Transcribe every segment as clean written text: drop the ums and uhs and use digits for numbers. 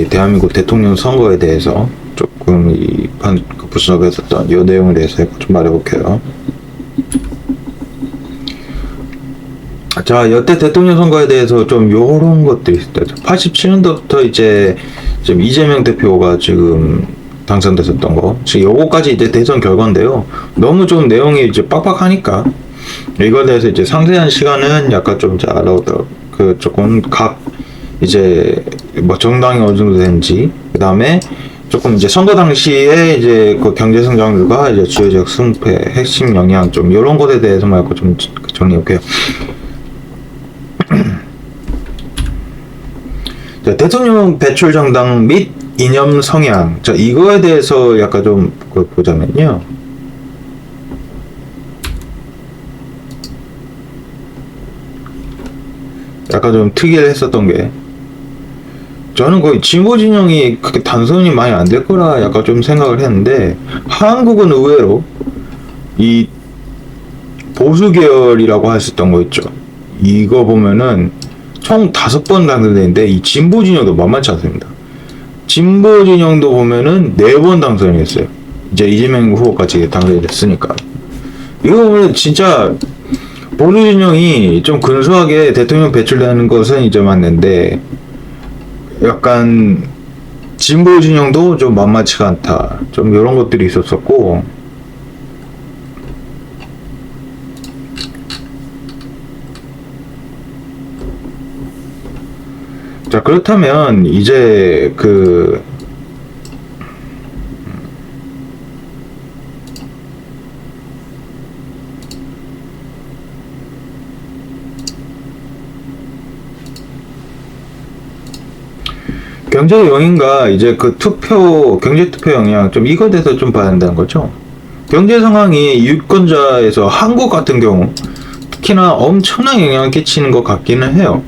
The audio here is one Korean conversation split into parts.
이 대한민국 대통령 선거에 대해서 조금 이 분석했었던 이 내용에 대해서 좀 말해볼게요. 자, 여태 대통령 선거에 대해서 좀 요런 것들이 있었죠. 87년도부터 이제 좀 이재명 대표가 지금 당선됐었던 거. 지금 요거까지 이제 대선 결과인데요. 너무 좀 내용이 이제 빡빡하니까 이거에 대해서 이제 상세한 시간은 약간 좀 이제 알아보도록 그 조금 각 이제 뭐 정당이 어느 정도 되는지, 그 다음에 조금 이제 선거 당시에 이제 그 경제 성장률과 이제 주요 지역 승패, 핵심 영향 좀 이런 것에 대해서 말고 좀 정리해볼게요. 자, 대통령 배출 정당 및 이념 성향. 자, 이거에 대해서 약간 좀 보자면요. 약간 좀 특이했었던 게, 저는 거의 진보 진영이 그렇게 단선이 많이 안 될 거라 약간 좀 생각을 했는데, 한국은 의외로 이 보수 계열이라고 했었던 거 있죠. 이거 보면은 총 5번 당선됐는데 이 진보 진영도 만만치 않습니다. 진보 진영도 보면은 4번 당선이 됐어요. 이제 이재명 후보까지 당선이 됐으니까. 이거 보면 진짜 보수 진영이 좀 근소하게 대통령 배출되는 것은 이제 맞는데, 약간 진보 진영도 좀 만만치가 않다. 좀 이런 것들이 있었었고, 자, 그렇다면 이제 그 경제 영인과 이제 그 경제 투표 영향 좀 이거에 대해서 좀 봐야 한다는 거죠. 경제 상황이 유권자에서 한국 같은 경우 특히나 엄청난 영향을 끼치는 것 같기는 해요.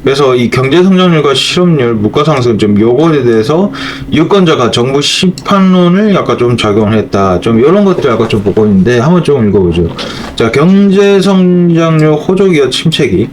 그래서 이 경제 성장률과 실업률, 물가 상승 좀 요거에 대해서 유권자가 정부 심판론을 약간 좀 작용을 했다. 좀 이런 것들 약간 좀 보고 있는데 한번 좀 읽어보죠. 자, 경제 성장률 호조기와 침체기.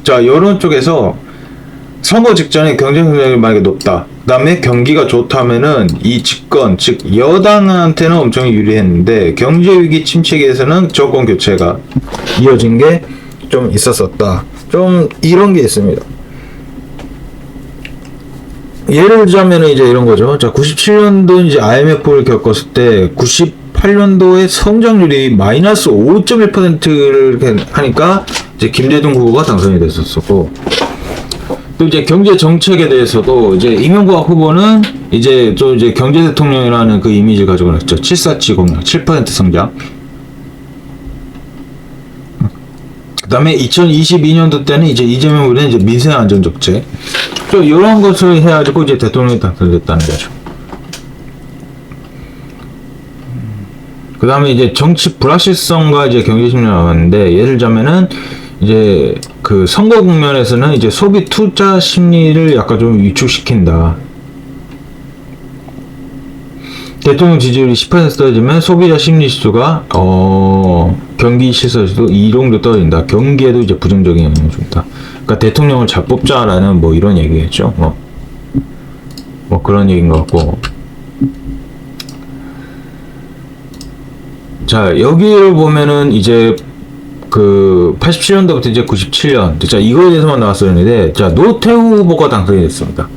자, 이런 쪽에서 선거 직전에 경제 성장률이 만약에 높다. 그 다음에 경기가 좋다면은 이 집권, 즉 여당한테는 엄청 유리했는데 경제 위기 침체기에서는 정권 교체가 이어진 게 좀 있었었다. 좀 이런 게 있습니다. 예를 들자면 이제 이런 거죠. 자, 97년도 이제 IMF를 겪었을 때 98년도에 성장률이 마이너스 5.1%를 하니까 이제 김대중 후보가 당선이 됐었고, 또 이제 경제 정책에 대해서도 이제 이명박 후보는 이제 또 이제 경제 대통령이라는 그 이미지를 가지고 있죠. 747 공약, 7% 성장. 그 다음에 2022년도 때는 이제 이재명 후보는 이제 민생 안정 정책. 또 이런 것을 해가지고 이제 대통령이 당선됐다는 거죠. 그 다음에 이제 정치 불확실성과 이제 경제 심리가 나왔는데, 예를 들자면은 이제 그 선거 국면에서는 이제 소비 투자 심리를 약간 좀 위축시킨다. 대통령 지지율이 10% 떨어지면 소비자 심리 지수가 경기 실설 지수 이 정도 떨어진다. 경기에도 이제 부정적인 영향을 준다. 그러니까 대통령을 잘 뽑자라는 뭐 이런 얘기겠죠. 뭐 그런 얘기인 것 같고. 자, 여기를 보면은 이제 그 87년도부터 이제 97년. 자, 이거에 대해서만 나왔었는데, 자, 노태우 후보가 당선이 됐습니다.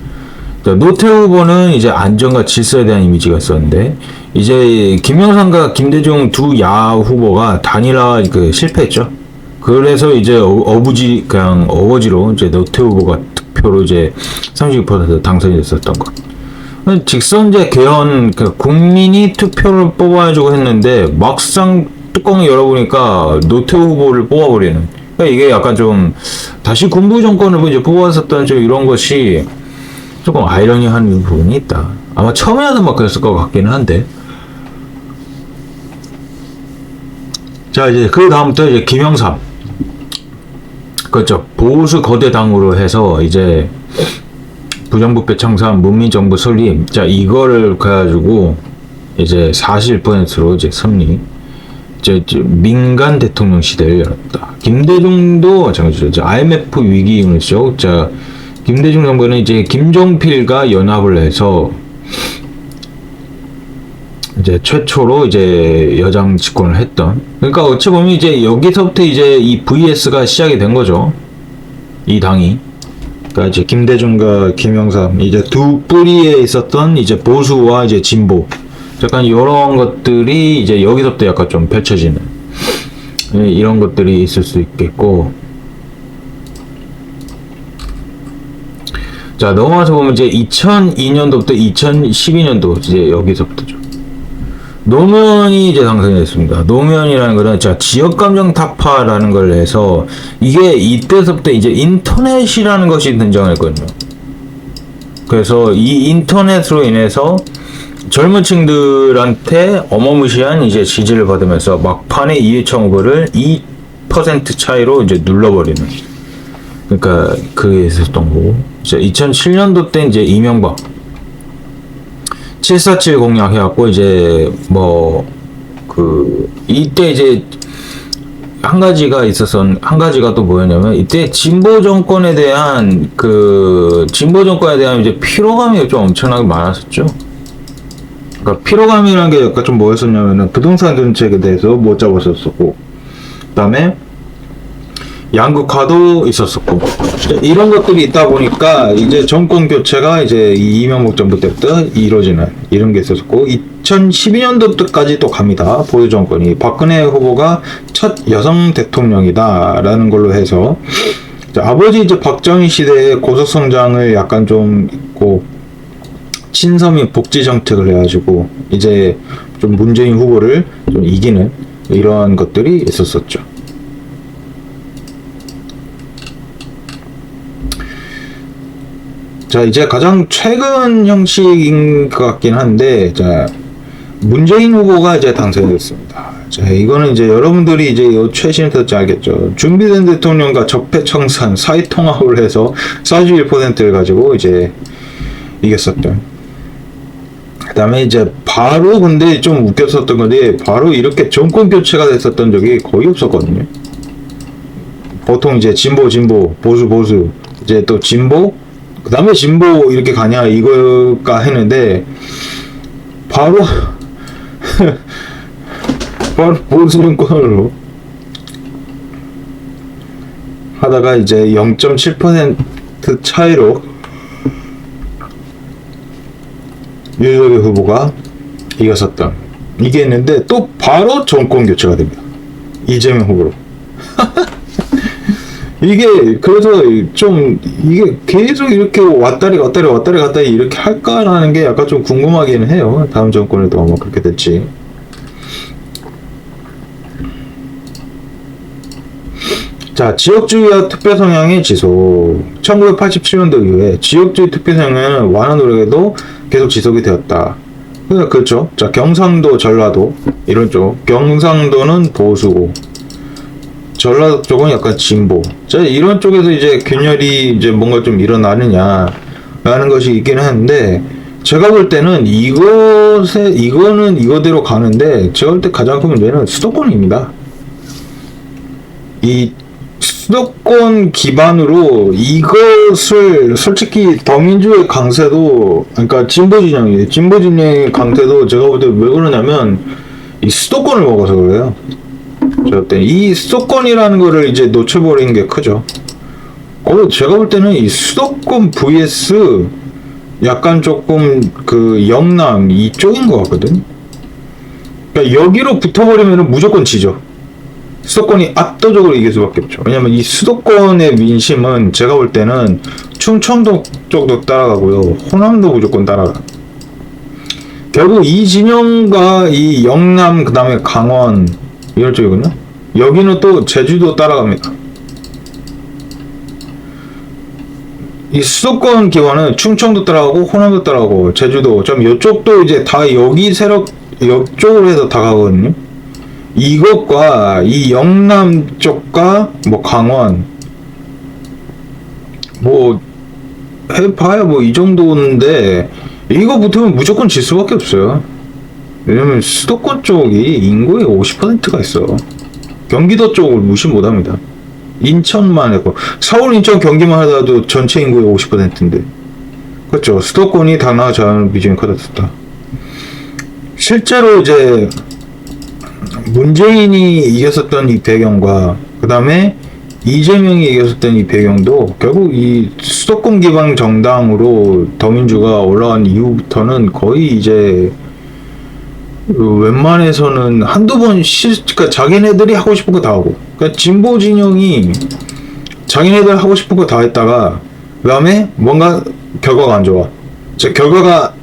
자, 노태우 후보는 이제 안정과 질서에 대한 이미지가 있었는데, 이제 김영삼과 김대중 두 야 후보가 단일화 실패했죠. 그래서 이제 그냥 어거지로 이제 노태우 후보가 득표로 이제 36% 당선이 됐었던 것. 직선제 개헌, 국민이 투표를 뽑아주고 했는데, 막상 뚜껑을 열어보니까 노태우 후보를 뽑아버리는. 그러니까 이게 약간 좀 다시 군부 정권을 이제 뽑았었던 좀 이런 것이 조금 아이러니한 부분이 있다. 아마 처음에는 막 그랬을 것 같기는 한데. 자, 이제 그 다음부터 이제 김영삼. 그렇죠. 보수 거대 당으로 해서 이제 부정부패 청산, 문민정부 설립. 자, 이거를 가지고 이제 41%로 이제 승리. 이제 민간 대통령 시대를 열었다. 김대중도 마찬가지죠. IMF 위기 이후죠. 자, 김대중 정부는 이제 김종필과 연합을 해서 이제 최초로 이제 여당 집권을 했던. 그러니까 어찌 보면 이제 여기서부터 이제 이 VS가 시작이 된 거죠. 이 당이. 그러니까 이제 김대중과 김영삼 이제 두 뿌리에 있었던 이제 보수와 이제 진보. 약간 이런 것들이 이제 여기서부터 약간 좀 펼쳐지는 이런 것들이 있을 수 있겠고. 자, 넘어가서 보면 이제 2002년도부터 2012년도 이제 여기서부터죠. 노무현이 이제 당선이 됐습니다. 노무현이라는 거는 자, 지역감정 타파라는 걸 해서 이게 이때서부터 이제 인터넷이라는 것이 등장을 했거든요. 그래서 이 인터넷으로 인해서 젊은 층들한테 어마무시한 이제 지지를 받으면서 막판에 이회창 후보를 2% 차이로 이제 눌러버리는. 그러니까 그게 있었던 거고. 2007년도 때 이제 이명박 747 공약 해갖고 이제 뭐 이때 이제 한 가지가 또 뭐였냐면 이때 진보 정권에 대한 이제 피로감이 좀 엄청나게 많았었죠. 그러니까 피로감이라는 게 약간 좀 뭐였었냐면은 부동산 정책에 대해서 못 잡았었고, 그다음에 양극화도 있었었고, 이런 것들이 있다 보니까 이제 정권 교체가 이제 이명박 정부 때부터 이루어지는 이런 게 있었고, 2012년도까지 또 갑니다. 보수 정권이 박근혜 후보가 첫 여성 대통령이다라는 걸로 해서 아버지 이제 박정희 시대의 고속 성장을 약간 좀 있고 친서민 복지 정책을 해가지고 이제 좀 문재인 후보를 좀 이기는 이러한 것들이 있었었죠. 자, 이제 가장 최근 형식인 것 같긴 한데, 자, 문재인 후보가 이제 당선이 됐습니다. 자, 이거는 이제 여러분들이 이제 최신을 듣지 알겠죠. 준비된 대통령과 적폐청산 사회통합을 해서 41%를 가지고 이제 이겼었던. 그 다음에 이제 바로 근데 좀 웃겼었던 건데, 바로 이렇게 정권 교체가 됐었던 적이 거의 없었거든요. 보통 이제 진보, 보수, 이제 또 진보, 그 다음에 진보 이렇게 가냐 이거가 했는데 바로 보수 정권으로 하다가 이제 0.7% 차이로 윤석열 후보가 이겼었던 이게 있는데 또 바로 정권 교체가 됩니다. 이재명 후보로. 이게 그래서 좀 이게 계속 이렇게 왔다리 갔다 이렇게 할까라는 게 약간 좀 궁금하기는 해요. 다음 정권에도 아마 그렇게 될지. 자, 지역주의와 투표 성향의 지속. 1987년도 이후에 지역주의 투표 성향은 완화 노력에도 계속 지속이 되었다. 그렇죠. 자, 경상도, 전라도 이런 쪽. 경상도는 보수고 전라도 쪽은 약간 진보. 자, 이런 쪽에서 이제 균열이 이제 뭔가 좀 일어나느냐라는 것이 있기는 한데, 제가 볼 때는 이거는 이거대로 가는데, 제가 볼 때 가장 큰 문제는 수도권입니다. 이 수도권 기반으로 이것을 솔직히 더민주의 강세도, 그러니까 진보 진영의 강세도 제가 볼 때 왜 그러냐면, 이 수도권을 먹어서 그래요. 이 수도권이라는 거를 이제 놓쳐버리는 게 크죠. 제가 볼 때는 이 수도권 vs 약간 조금 영남 이쪽인 것 같거든. 그러니까 여기로 붙어버리면 무조건 지죠. 수도권이 압도적으로 이길 수밖에 없죠. 왜냐면 이 수도권의 민심은 제가 볼 때는 충청도 쪽도 따라가고요, 호남도 무조건 따라가. 결국 이 진영과 이 영남, 그 다음에 강원 이런 쪽이군요. 여기는 또 제주도 따라갑니다. 이 수도권 기반은 충청도 따라가고 호남도 따라가고 제주도 좀 이쪽도 이제 다 여기 세력 이쪽으로 해서 다 가거든요. 이것과 이 영남 쪽과 뭐 강원 뭐 해봐야 뭐 이 정도인데 이거 붙으면 무조건 질 수밖에 없어요. 왜냐면 수도권 쪽이 인구의 50%가 있어. 경기도 쪽을 무시 못합니다. 인천만 했고, 서울, 인천, 경기만 하더라도 전체 인구의 50%인데. 그렇죠. 수도권이 당나라 자연 비중이 커졌다. 실제로 이제 문재인이 이겼었던 이 배경과 그 다음에 이재명이 이겼었던 이 배경도 결국 이 수도권 기반 정당으로 더민주가 올라간 이후부터는 거의 이제 웬만해서는 한두 번 그러니까 자기네들이 하고 싶은 거 다 하고, 그러니까 진보 진영이 자기네들 하고 싶은 거 다 했다가 그 다음에 뭔가 결과가 안 좋아. 결과가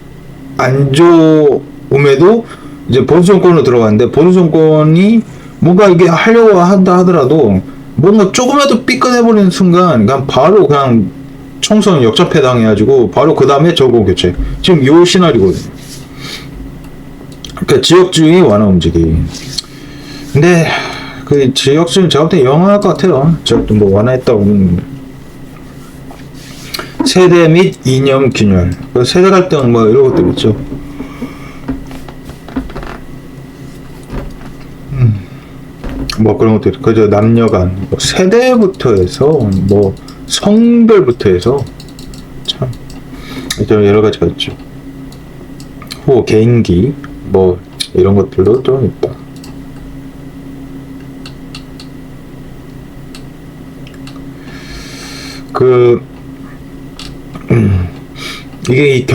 안 좋음에도 이제 보수 정권으로 들어갔는데, 보수 정권이 뭔가 이게 하려고 한다 하더라도 뭔가 조금이라도 삐끗해버리는 순간 그냥 바로 그냥 총선 역전패 당해가지고 바로 그 다음에 정권 교체. 지금 요 시나리오거든요. 그러니까 지역주의 완화 움직임. 근데 그 지역주의 제가 볼 때 영원할 것 같아요. 지역도 뭐 완화했다고 보면. 세대 및 이념 균열, 세대 갈등 뭐 이런 것들 있죠. 뭐 그런 것들, 그저 남녀간 뭐 세대부터 해서 뭐 성별부터 해서 참 여러 가지가 있죠. 후 개인기 뭐 이런 것들도 좀 있다. 이게 이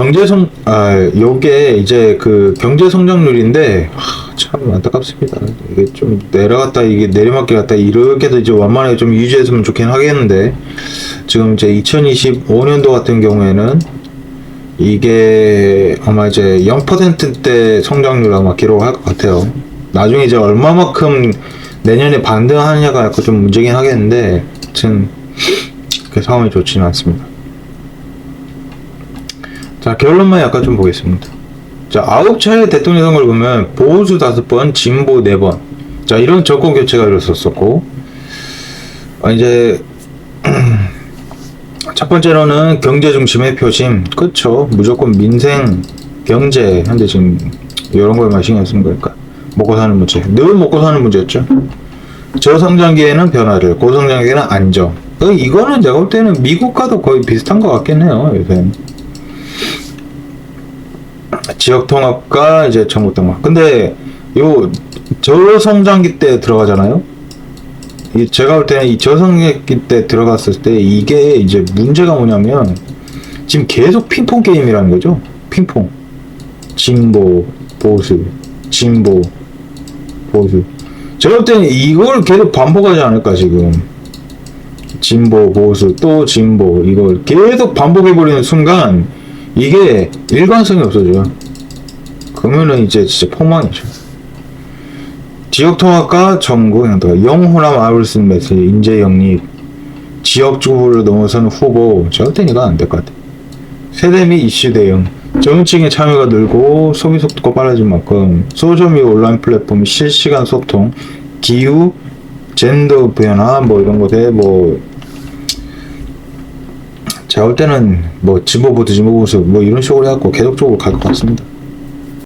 요게 이제 그 경제 성장률인데, 참 안타깝습니다. 이게 좀 내려갔다, 이게 내리막길 갔다, 이렇게도 이제 완만하게 좀 유지했으면 좋긴 하겠는데, 지금 이제 2025년도 같은 경우에는 이게 아마 이제 0%대 성장률 아마 기록할 것 같아요. 나중에 이제 얼마만큼 내년에 반등하느냐가 약간 좀 문제긴 하겠는데, 아무튼 그 상황이 좋지는 않습니다. 자, 결론만 약간 좀 보겠습니다. 자, 9차례 대통령 선거를 보면 보수 5번, 진보 4번. 자, 이런 정권 교체가 일어섰었고, 이제 첫 번째로는 경제 중심의 표심. 그쵸. 무조건 민생, 경제, 현재 지금 이런 거에만 신경 쓰는 거니까. 먹고 사는 문제. 늘 먹고 사는 문제였죠. 저성장기에는 변화를, 고성장기에는 안정. 이거는 제가 볼 때는 미국과도 거의 비슷한 것 같긴 해요, 요새. 지역 통합과 이제 정부 통합. 근데 요 저성장기 때 들어가잖아요. 제가 볼 때는 이 저성장기 때 들어갔을 때 이게 이제 문제가 뭐냐면 지금 계속 핑퐁 게임이라는 거죠. 핑퐁. 진보, 보수, 진보, 보수. 제가 볼 때는 이걸 계속 반복하지 않을까 지금. 진보, 보수, 또 진보, 이걸 계속 반복해버리는 순간 이게 일관성이 없어져요. 그러면은 이제 진짜 폭망이죠. 지역통합과 정부 행동가, 영호남 아울슨 메시지, 인재 영입, 지역주부를 넘어서는 후보, 절대 이거 안 될 것 같아요. 세대 및 이슈 대응, 정치인의 참여가 늘고 소비 속도가 빨라진 만큼 소셜 및 온라인 플랫폼 실시간 소통, 기후, 젠더 변화 뭐 이런 것에 뭐 제가 볼 때는 뭐 진보보수 뭐 이런 식으로 해갖고 계속적으로 갈 것 같습니다.